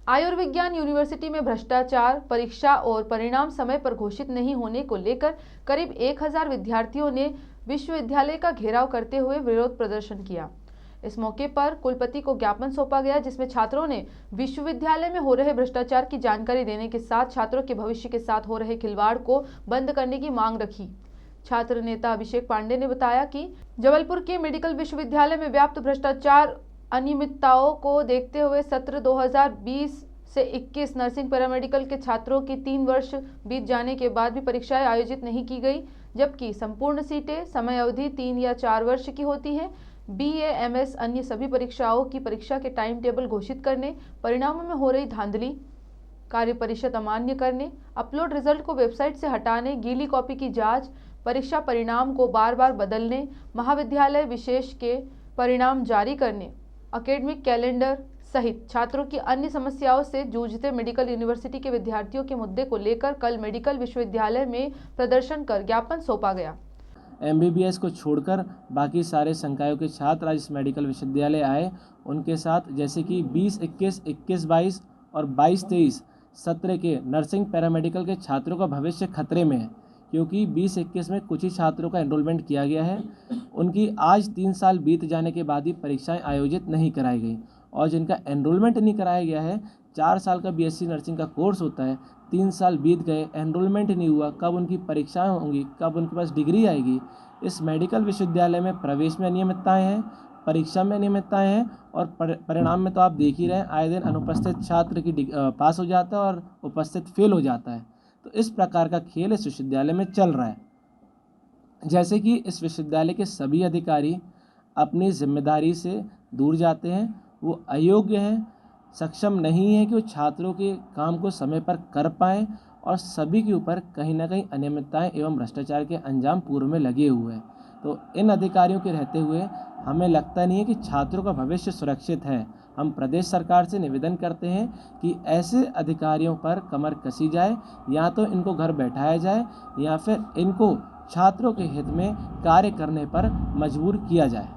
आयुर्विज्ञान यूनिवर्सिटी में भ्रष्टाचार, परीक्षा और परिणाम समय पर घोषित नहीं होने को लेकर करीब 1000 विद्यार्थियों ने विश्वविद्यालय का घेराव करते हुए विरोध प्रदर्शन किया। इस मौके पर कुलपति को ज्ञापन सौंपा गया, जिसमें छात्रों ने विश्वविद्यालय में हो रहे भ्रष्टाचार की जानकारी देने के साथ छात्रों के भविष्य के साथ हो रहे खिलवाड़ को बंद करने की मांग रखी। छात्र नेता अभिषेक पांडे ने बताया कि जबलपुर के मेडिकल विश्वविद्यालय में व्याप्त भ्रष्टाचार अनियमितताओं को देखते हुए सत्र 2020 से 21 नर्सिंग पैरामेडिकल के छात्रों की 3 वर्ष बीत जाने के बाद भी परीक्षाएं आयोजित नहीं की गई, जबकि संपूर्ण सीटें समय अवधि 3 या 4 वर्ष की होती हैं। BA, MS अन्य सभी परीक्षाओं की परीक्षा के टाइम टेबल घोषित करने, परिणामों में हो रही धांधली, कार्य परिषद अमान्य करने, अपलोड रिजल्ट को वेबसाइट से हटाने, गीली कॉपी की जांच, परीक्षा परिणाम को बार बार बदलने, महाविद्यालय विशेष के परिणाम जारी करने, एकेडमिक कैलेंडर सहित छात्रों की अन्य समस्याओं से जूझते मेडिकल यूनिवर्सिटी के विद्यार्थियों के मुद्दे को लेकर कल मेडिकल विश्वविद्यालय में प्रदर्शन कर ज्ञापन सौंपा गया। MBBS को छोड़कर बाकी सारे संकायों के छात्र आज इस मेडिकल विश्वविद्यालय आए। उनके साथ जैसे कि 20-21, 21-22 और 22-23 सत्र के नर्सिंग पैरामेडिकल के छात्रों का भविष्य खतरे में है, क्योंकि 20-21 में कुछ ही छात्रों का एनरोलमेंट किया गया है। उनकी आज 3 साल बीत जाने के बाद ही परीक्षाएं आयोजित नहीं कराई गई, और जिनका एनरोलमेंट नहीं कराया गया है, 4 साल का BSc नर्सिंग का कोर्स होता है, 3 साल बीत गए, एनरोलमेंट नहीं हुआ, कब उनकी परीक्षाएं होंगी, कब उनके पास डिग्री आएगी। इस मेडिकल विश्वविद्यालय में प्रवेश में अनियमितताएँ हैं, परीक्षा में अनियमितताएँ हैं, और परिणाम में तो आप देख ही रहे हैं, आए दिन अनुपस्थित छात्र की पास हो जाता है और उपस्थित फेल हो जाता है। तो इस प्रकार का खेल इस विश्वविद्यालय में चल रहा है। जैसे कि इस विश्वविद्यालय के सभी अधिकारी अपनी जिम्मेदारी से दूर जाते हैं, वो अयोग्य हैं, सक्षम नहीं है कि वो छात्रों के काम को समय पर कर पाएँ, और सभी के ऊपर कहीं ना कहीं अनियमितताएं एवं भ्रष्टाचार के अंजाम पूर्व में लगे हुए हैं। तो इन अधिकारियों के रहते हुए हमें लगता नहीं है कि छात्रों का भविष्य सुरक्षित है। हम प्रदेश सरकार से निवेदन करते हैं कि ऐसे अधिकारियों पर कमर कसी जाए, या तो इनको घर बैठाया जाए या फिर इनको छात्रों के हित में कार्य करने पर मजबूर किया जाए।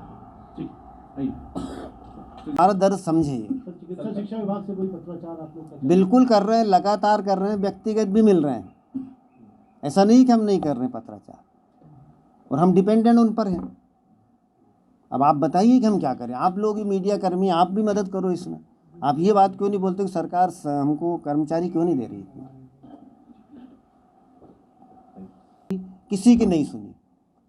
हमारा दर्द समझे। शिक्षा विभाग से कोई पत्राचार आप लोग बिल्कुल कर रहे हैं, लगातार कर रहे हैं, व्यक्तिगत भी मिल रहे हैं। ऐसा नहीं कि हम नहीं कर रहे हैं पत्राचार, और हम डिपेंडेंट उन पर हैं। अब आप बताइए कि हम क्या करें। आप लोग ही मीडिया कर्मी, आप भी मदद करो इसमें। आप ये बात क्यों नहीं बोलते कि सरकार हमको कर्मचारी क्यों नहीं दे रही है? किसी की नहीं सुनी,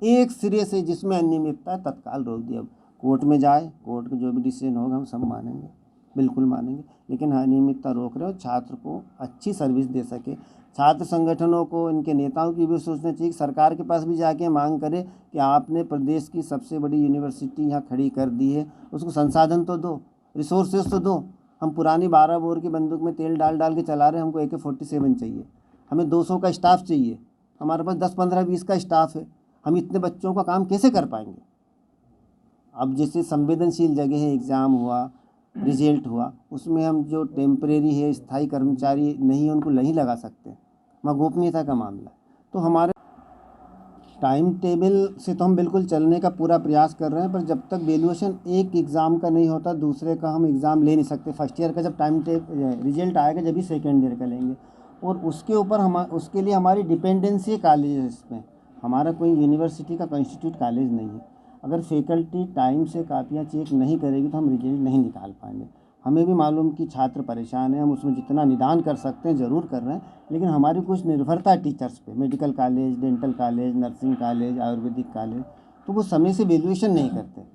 एक सिरे से जिसमें अनियमितता तत्काल रोक दिया। कोर्ट में जाए, कोर्ट का जो भी डिसीजन होगा हम सब मानेंगे, बिल्कुल मानेंगे, लेकिन अनियमितता रोक रहे हो। छात्र को अच्छी सर्विस दे सके। छात्र संगठनों को, इनके नेताओं की भी सोचना चाहिए, सरकार के पास भी जाके मांग करे कि आपने प्रदेश की सबसे बड़ी यूनिवर्सिटी यहाँ खड़ी कर दी है, उसको संसाधन तो दो, रिसोर्सेज तो दो। हम पुरानी 12 बोर की बंदूक में तेल डाल डाल के चला रहे हैं। हमको AK-47 चाहिए, हमें 200 का स्टाफ चाहिए, हमारे पास 10, 15, 20 का स्टाफ है। हम इतने बच्चों का काम कैसे कर पाएंगे? अब जैसे संवेदनशील जगह है, एग्ज़ाम हुआ, रिजल्ट हुआ, उसमें हम जो टेम्परेरी है, स्थायी कर्मचारी नहीं है, उनको नहीं लगा सकते। वहाँ गोपनीयता का मामला। तो हमारे टाइम टेबल से तो हम बिल्कुल चलने का पूरा प्रयास कर रहे हैं, पर जब तक वैल्यूएशन एक एग्ज़ाम का नहीं होता, दूसरे का हम एग्ज़ाम ले नहीं सकते। फर्स्ट ईयर का जब रिजल्ट आएगा, जब भी सेकेंड ईयर का लेंगे। और उसके ऊपर उसके लिए हमारी डिपेंडेंसी कॉलेज में, हमारा कोई यूनिवर्सिटी का इंस्टीट्यूट कॉलेज नहीं है। अगर फैकल्टी टाइम से कापियाँ चेक नहीं करेगी तो हम रिजल्ट नहीं निकाल पाएंगे। हमें भी मालूम कि छात्र परेशान हैं, हम उसमें जितना निदान कर सकते हैं ज़रूर कर रहे हैं, लेकिन हमारी कुछ निर्भरता है टीचर्स पे। Medical college, dental college, nursing college, Ayurvedic college, तो वो समय से वैल्यूएशन नहीं करते।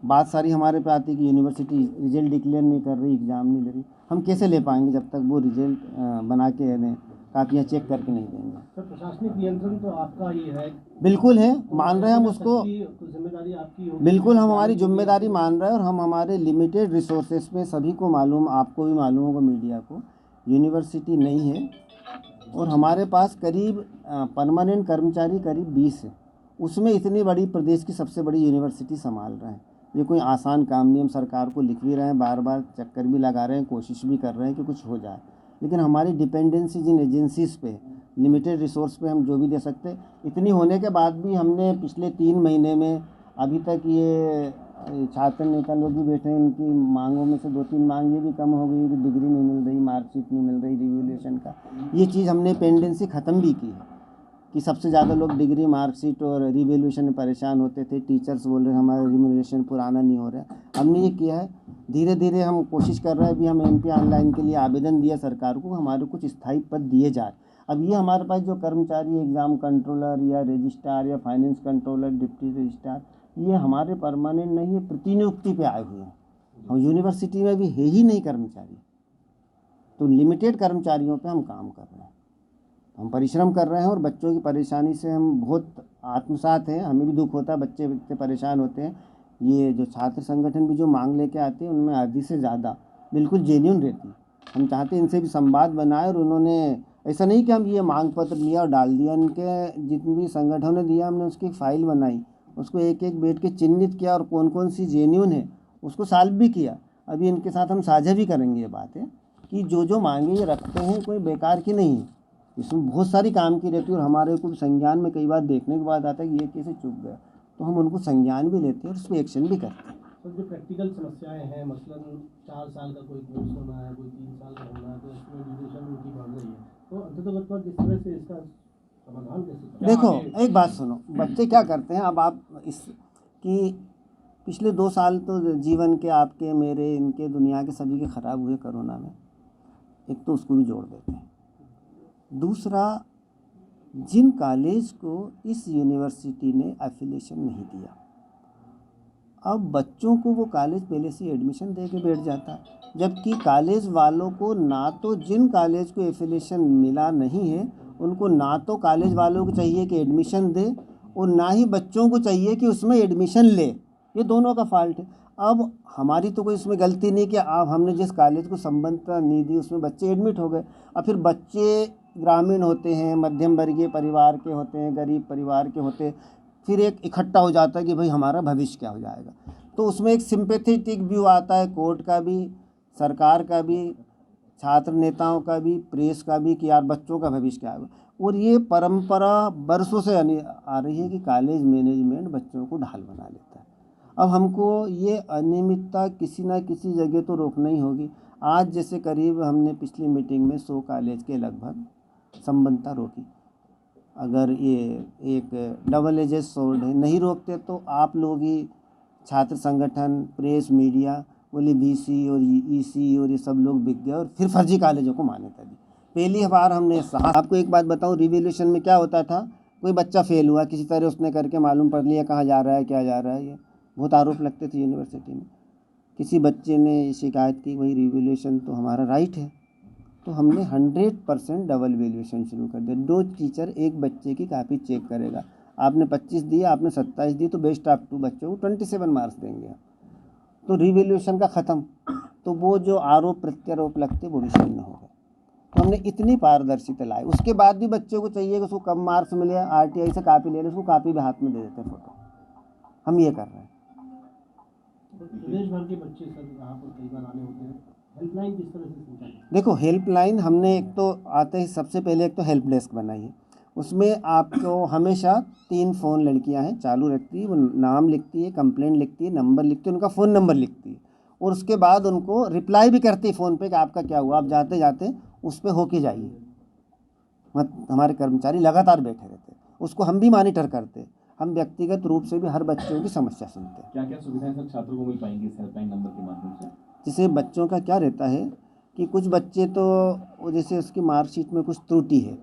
बात सारी हमारे पे आती है कि यूनिवर्सिटी रिजल्ट डिक्लेयर नहीं कर रही, एग्ज़ाम नहीं ले रही। हम कैसे ले पाएंगे जब तक वो रिजल्ट बना के दें, कापियाँ चेक करके नहीं देंगे। सर, प्रशासनिक नियंत्रण तो आपका ही है। बिल्कुल है, मान रहे हैं हम उसको, जिम्मेदारी आपकी होगी। बिल्कुल हम हमारी जिम्मेदारी मान रहे हैं, और हम हमारे लिमिटेड रिसोर्सेज में, सभी को मालूम, आपको भी मालूम होगा, मीडिया को, यूनिवर्सिटी नहीं है, और हमारे पास करीब परमानेंट कर्मचारी करीब 20 है। उसमें इतनी बड़ी प्रदेश की सबसे बड़ी यूनिवर्सिटी संभाल रहे हैं। ये कोई आसान काम नहीं। हम सरकार को लिख भी रहे हैं, बार बार चक्कर भी लगा रहे हैं, कोशिश भी कर रहे हैं कि कुछ हो जाए, लेकिन हमारी डिपेंडेंसी जिन एजेंसीज़ पे, लिमिटेड रिसोर्स पे हम जो भी दे सकते। इतनी होने के बाद भी हमने पिछले 3 महीने में अभी तक ये छात्र नेता लोग भी बैठे हैं, इनकी मांगों में से 2-3 मांग ये भी कम हो गई कि डिग्री नहीं मिल रही, मार्कशीट नहीं मिल रही, रिवैल्यूएशन का ये चीज़ हमने पेंडेंसी ख़त्म भी की है कि सबसे ज़्यादा लोग डिग्री, मार्कशीट और रिवैल्यूएशन में परेशान होते थे। टीचर्स बोल रहे हैं हमारा रिवैल्यूएशन पुराना नहीं हो रहा है। हमने ये किया है, धीरे धीरे हम कोशिश कर रहे हैं। अभी हम MP ऑनलाइन के लिए आवेदन दिया सरकार को, हमारे कुछ स्थायी पद दिए जाए। अब ये हमारे पास जो कर्मचारी एग्ज़ाम कंट्रोलर या रजिस्ट्रार या फाइनेंस कंट्रोलर, डिप्टी रजिस्ट्रार, ये हमारे परमानेंट नहीं है, प्रतिनियुक्ति पे आए हुए हैं। और यूनिवर्सिटी में भी है ही नहीं कर्मचारी, तो लिमिटेड कर्मचारियों पे हम काम कर रहे हैं। हम परिश्रम कर रहे हैं और बच्चों की परेशानी से हम बहुत आत्मसात हैं। हमें भी दुख होता है, बच्चे परेशान होते हैं। ये जो छात्र संगठन भी जो मांग लेके आते हैं उनमें आधी से ज़्यादा बिल्कुल जेन्युइन रहती है। हम चाहते हैं इनसे भी संवाद बनाए, और उन्होंने ऐसा नहीं कि हम ये मांग पत्र लिया और डाल दिया। इनके जितने भी संगठनों ने दिया हमने उसकी एक फ़ाइल बनाई, उसको एक एक बैठ के चिन्हित किया और कौन कौन सी जेन्युइन है उसको सॉल्व भी किया। अभी इनके साथ हम साझा भी करेंगे। ये बात है कि जो मांगे ये रखते हैं कोई बेकार की नहीं है, इसमें बहुत सारी काम की रहती है। और हमारे को संज्ञान में कई बार देखने के बाद आता है कि ये कैसे चुक गया, तो हम उनको संज्ञान भी लेते हैं और उस पर एक्शन भी करते हैं। तो जो प्रैक्टिकल समस्याएं हैं, मसलन 4 साल का कोई कोर्स होना है, कोई 3 साल का होना है, तो इसमें ड्यूरेशन उनकी बढ़ रही है, तो अंततः किस तरह से इसका समाधान कैसे करें? देखो एक बात सुनो, बच्चे क्या करते हैं, अब आप इस कि पिछले 2 साल तो जीवन के आपके, मेरे, इनके, दुनिया के सभी के ख़राब हुए कोरोना में। एक तो उसको भी जोड़ देते हैं। दूसरा, जिन कॉलेज को इस यूनिवर्सिटी ने एफिलिएशन नहीं दिया, अब बच्चों को वो कॉलेज पहले से एडमिशन दे के बैठ जाता है, जबकि कॉलेज वालों को ना तो जिन कॉलेज को एफिलिएशन मिला नहीं है उनको ना तो कॉलेज वालों को चाहिए कि एडमिशन दे, और ना ही बच्चों को चाहिए कि उसमें एडमिशन ले। ये दोनों का फॉल्ट है। अब हमारी तो कोई इसमें गलती नहीं कि आप हमने जिस कॉलेज को संबद्धता नहीं दी उसमें बच्चे एडमिट हो गए। अब फिर बच्चे ग्रामीण होते हैं, मध्यम वर्गीय परिवार के होते हैं, गरीब परिवार के होते हैं, फिर एक इकट्ठा हो जाता है कि भाई हमारा भविष्य क्या हो जाएगा। तो उसमें एक सिंपैथेटिक व्यू आता है, कोर्ट का भी, सरकार का भी, छात्र नेताओं का भी, प्रेस का भी, कि यार बच्चों का भविष्य क्या होगा। और ये परंपरा बरसों से आ रही है कि कॉलेज मैनेजमेंट बच्चों को ढाल बना लेता है। अब हमको ये अनियमितता किसी ना किसी जगह तो रोकना ही होगी। आज जैसे करीब हमने पिछली मीटिंग में 100 कॉलेज के लगभग संबद्धता रोकी। अगर ये एक डबल एजेड सोर्ड है, नहीं रोकते तो आप लोग ही, छात्र संगठन, प्रेस, मीडिया बोले BC और EC और ये सब लोग बिक गए और फिर फर्जी कॉलेजों को मान्यता दी। पहली बार हमने आपको एक बात बताऊं, रिवैल्यूएशन में क्या होता था, कोई बच्चा फेल हुआ किसी तरह, उसने करके मालूम पड़ लिया कहाँ जा रहा है, क्या जा रहा है। ये बहुत आरोप लगते थे यूनिवर्सिटी में। किसी बच्चे ने शिकायत की, भाई रिवैल्यूएशन तो हमारा राइट है, तो हमने 100% डबल वैल्यूएशन शुरू कर दिया। 2 टीचर एक बच्चे की कापी चेक करेगा, आपने 25 दिए, आपने 27 दिए, तो बेस्ट ऑफ 2 बच्चों को 27 मार्क्स देंगे। तो रिवैल्यूएशन का ख़त्म, तो वो जो आरोप प्रत्यारोप लगते वो भी शून्य हो गए। तो हमने इतनी पारदर्शिता लाई। उसके बाद भी बच्चों को चाहिए कि उसको कम मार्क्स मिले, RTI से कापी ले ले, उसको कापी भी हाथ में दे देते फोटो। हम ये कर रहे हैं। प्रदेश भर के बच्चे सर यहाँ पर कई बार आने होते हैं, हेल्पलाइन किस तरह से संचालित? देखो हेल्पलाइन हमने एक तो आते ही सबसे पहले एक तो हेल्प डेस्क बनाई है। उसमें आपको हमेशा 3 फ़ोन लड़कियां हैं चालू रखती है, वो नाम लिखती है, कंप्लेंट लिखती है, नंबर लिखती है, उनका फ़ोन नंबर लिखती है, और उसके बाद उनको रिप्लाई भी करती है फ़ोन पे कि आपका क्या हुआ। आप जाते जाते उस पर होके जाइए। हमारे कर्मचारी लगातार बैठे रहते हैं, उसको हम भी मॉनिटर करते हैं। हम व्यक्तिगत रूप से भी हर बच्चों की समस्या सुनते हैं। क्या क्या सुविधाएं सब छात्रों को मिल पाएंगी इस हेल्पलाइन नंबर के माध्यम से? जैसे बच्चों का क्या रहता है कि कुछ बच्चे तो जैसे उसकी मार्कशीट में कुछ त्रुटि है,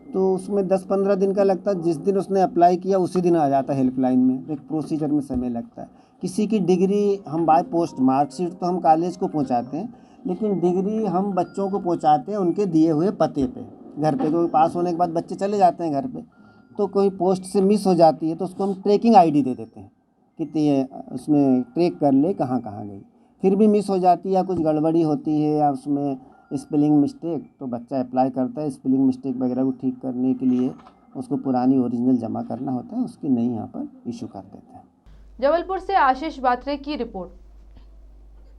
तो उसमें 10-15 दिन का लगता है। जिस दिन उसने अप्लाई किया उसी दिन आ जाता है हेल्पलाइन में। एक प्रोसीजर में समय लगता है। किसी की डिग्री हम बाय पोस्ट, मार्कशीट तो हम कॉलेज को पहुंचाते हैं, लेकिन डिग्री हम बच्चों को पहुंचाते हैं उनके दिए हुए पते पे, घर पे। कोई पास होने के बाद बच्चे चले जाते हैं घर पे, तो कोई पोस्ट से मिस हो जाती है तो उसको हम ट्रैकिंग ID दे देते हैं कि उसमें ट्रैक कर ले कहाँ कहाँ गई। फिर भी मिस हो जाती है या कुछ गड़बड़ी होती है या उसमें स्पेलिंग मिस्टेक, तो बच्चा अप्लाई करता है। स्पेलिंग मिस्टेक वगैरह को ठीक करने के लिए उसको पुरानी ओरिजिनल जमा करना होता है, उसकी नई यहाँ पर इशू कर देते हैं। जबलपुर से आशीष बात्रे की रिपोर्ट।